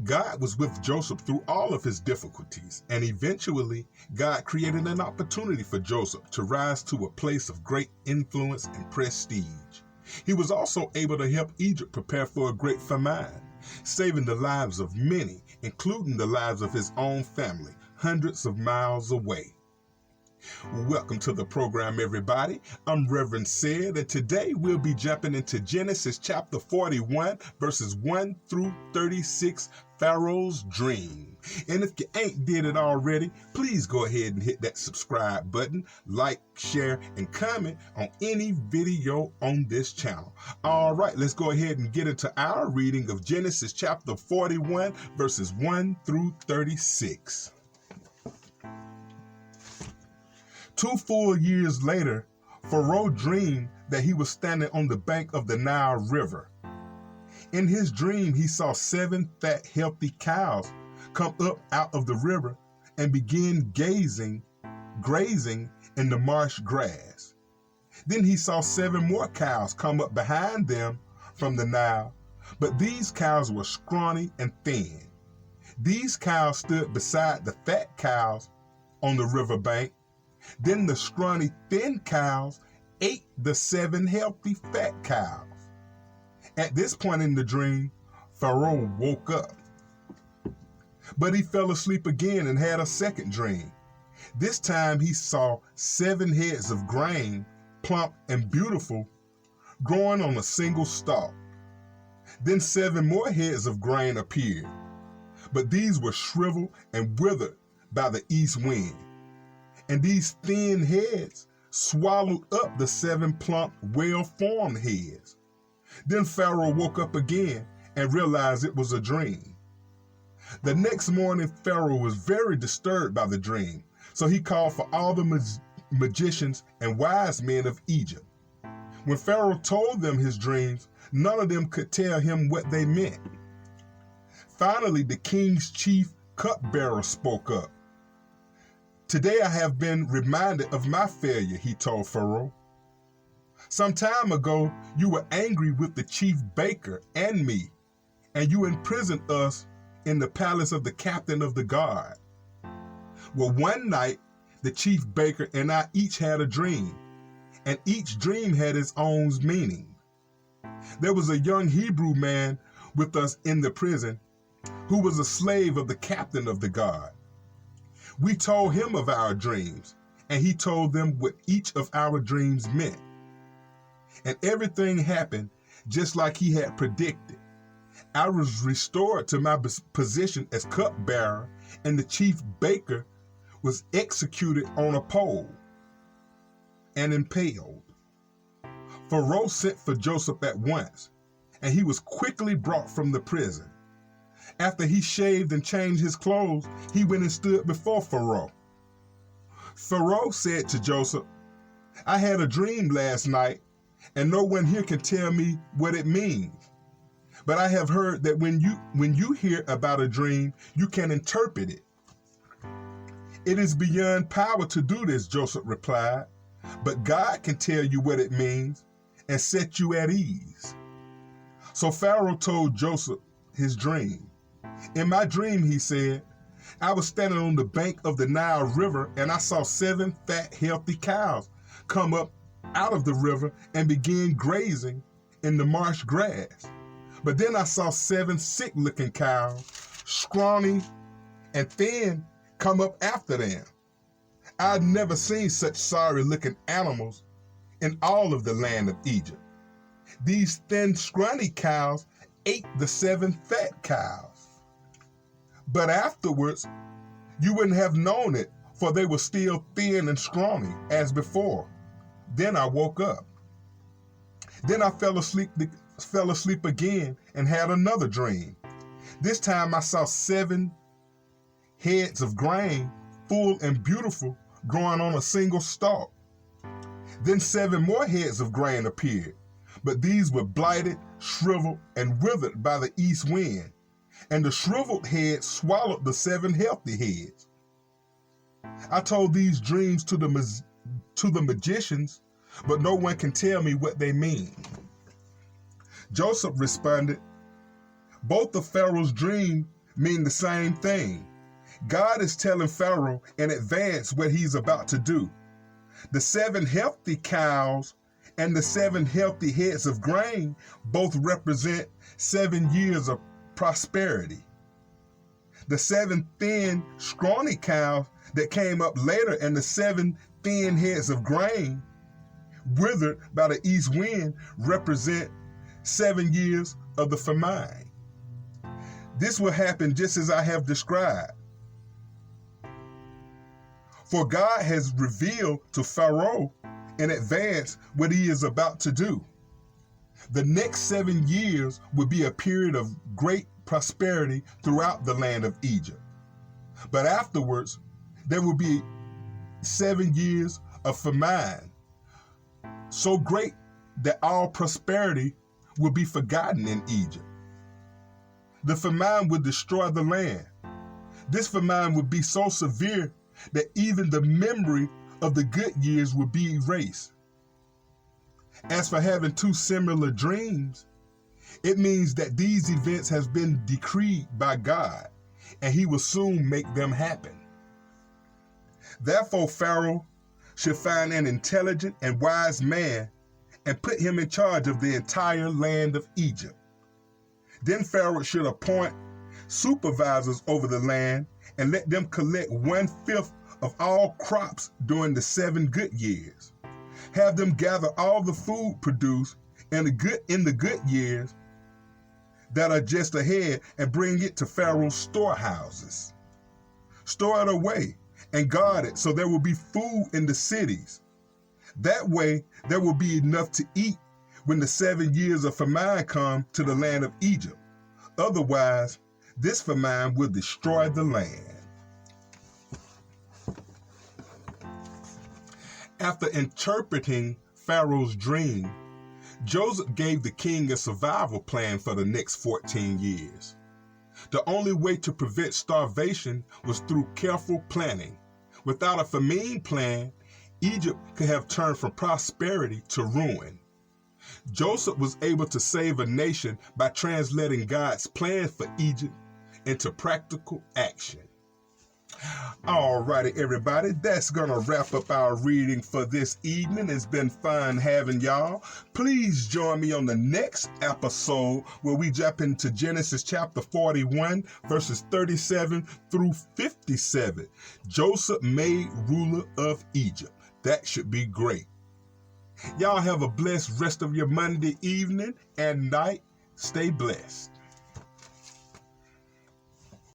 God was with Joseph through all of his difficulties, and eventually God created an opportunity for Joseph to rise to a place of great influence and prestige. He was also able to help Egypt prepare for a great famine, saving the lives of many, including the lives of his own family, hundreds of miles away. Welcome to the program, everybody. I'm Reverend Sid, and today we'll be jumping into Genesis chapter 41, verses 1 through 36, Pharaoh's Dream. And if you ain't did it already, please go ahead and hit that subscribe button, like, share, and comment on any video on this channel. All right, let's go ahead and get into our reading of Genesis chapter 41, verses 1 through 36. 2 full years later, Pharaoh dreamed that he was standing on the bank of the Nile River. In his dream, he saw 7 fat, healthy cows come up out of the river and begin grazing in the marsh grass. Then he saw 7 more cows come up behind them from the Nile, but these cows were scrawny and thin. These cows stood beside the fat cows on the riverbank. Then the scrawny, thin cows ate the 7 healthy, fat cows. At this point in the dream, Pharaoh woke up. But he fell asleep again and had a second dream. This time he saw 7 heads of grain, plump and beautiful, growing on a single stalk. Then 7 more heads of grain appeared, but these were shriveled and withered by the east wind. And these thin heads swallowed up the 7 plump, well-formed heads. Then Pharaoh woke up again and realized it was a dream. The next morning, Pharaoh was very disturbed by the dream, so he called for all the magicians and wise men of Egypt. When Pharaoh told them his dreams, none of them could tell him what they meant. Finally, the king's chief cupbearer spoke up. "Today I have been reminded of my failure," he told Pharaoh. "Some time ago, you were angry with the chief baker and me, and you imprisoned us in the palace of the captain of the guard. Well, one night, the chief baker and I each had a dream, and each dream had its own meaning. There was a young Hebrew man with us in the prison who was a slave of the captain of the guard. We told him of our dreams, and he told them what each of our dreams meant. And everything happened just like he had predicted. I was restored to my position as cupbearer, and the chief baker was executed on a pole and impaled. Pharaoh sent for Joseph at once, and he was quickly brought from the prison. After he shaved and changed his clothes, he went and stood before Pharaoh. Pharaoh said to Joseph, "I had a dream last night, and no one here can tell me what it means. But I have heard that when you hear about a dream, you can interpret it." "It is beyond power to do this," Joseph replied, "but God can tell you what it means and set you at ease." So Pharaoh told Joseph his dream. "In my dream," he said, "I was standing on the bank of the Nile River, and I saw 7 fat, healthy cows come up out of the river and begin grazing in the marsh grass. But then I saw 7 sick-looking cows, scrawny and thin, come up after them. I'd never seen such sorry-looking animals in all of the land of Egypt. These thin, scrawny cows ate the 7 fat cows. But afterwards, you wouldn't have known it, for they were still thin and scrawny as before. Then I woke up. Then I fell asleep again and had another dream. This time I saw 7 heads of grain, full and beautiful, growing on a single stalk. Then 7 more heads of grain appeared, but these were blighted, shriveled, and withered by the east wind, and the shriveled heads swallowed the 7 healthy heads. I told these dreams to the magicians, but no one can tell me what they mean." Joseph responded, "Both of Pharaoh's dreams mean the same thing. God is telling Pharaoh in advance what he's about to do. The 7 healthy cows and the 7 healthy heads of grain both represent 7 years of prosperity. The 7 thin, scrawny cows that came up later and the 7 thin heads of grain withered by the east wind represent 7 years of the famine. This will happen just as I have described. For God has revealed to Pharaoh in advance what he is about to do. The next 7 years will be a period of great prosperity throughout the land of Egypt. But afterwards, there will be 7 years of famine, so great that all prosperity will be forgotten in Egypt. The famine would destroy the land. This famine would be so severe that even the memory of the good years would be erased. As for having 2 similar dreams, it means that these events have been decreed by God, and he will soon make them happen. Therefore, Pharaoh should find an intelligent and wise man and put him in charge of the entire land of Egypt. Then Pharaoh should appoint supervisors over the land and let them collect 1/5 of all crops during the 7 good years. Have them gather all the food produced in the good years that are just ahead and bring it to Pharaoh's storehouses. Store it away and guard it so there will be food in the cities. That way there will be enough to eat when the 7 years of famine come to the land of Egypt. Otherwise, this famine will destroy the land. After interpreting Pharaoh's dream, Joseph gave the king a survival plan for the next 14 years. The only way to prevent starvation was through careful planning. Without a famine plan, Egypt could have turned from prosperity to ruin. Joseph was able to save a nation by translating God's plan for Egypt into practical action. Alrighty, everybody, that's gonna wrap up our reading for this evening. It's been fun having y'all. Please join me on the next episode where we jump into Genesis chapter 41, verses 37 through 57. Joseph made ruler of Egypt. That should be great. Y'all have a blessed rest of your Monday evening and night. Stay blessed.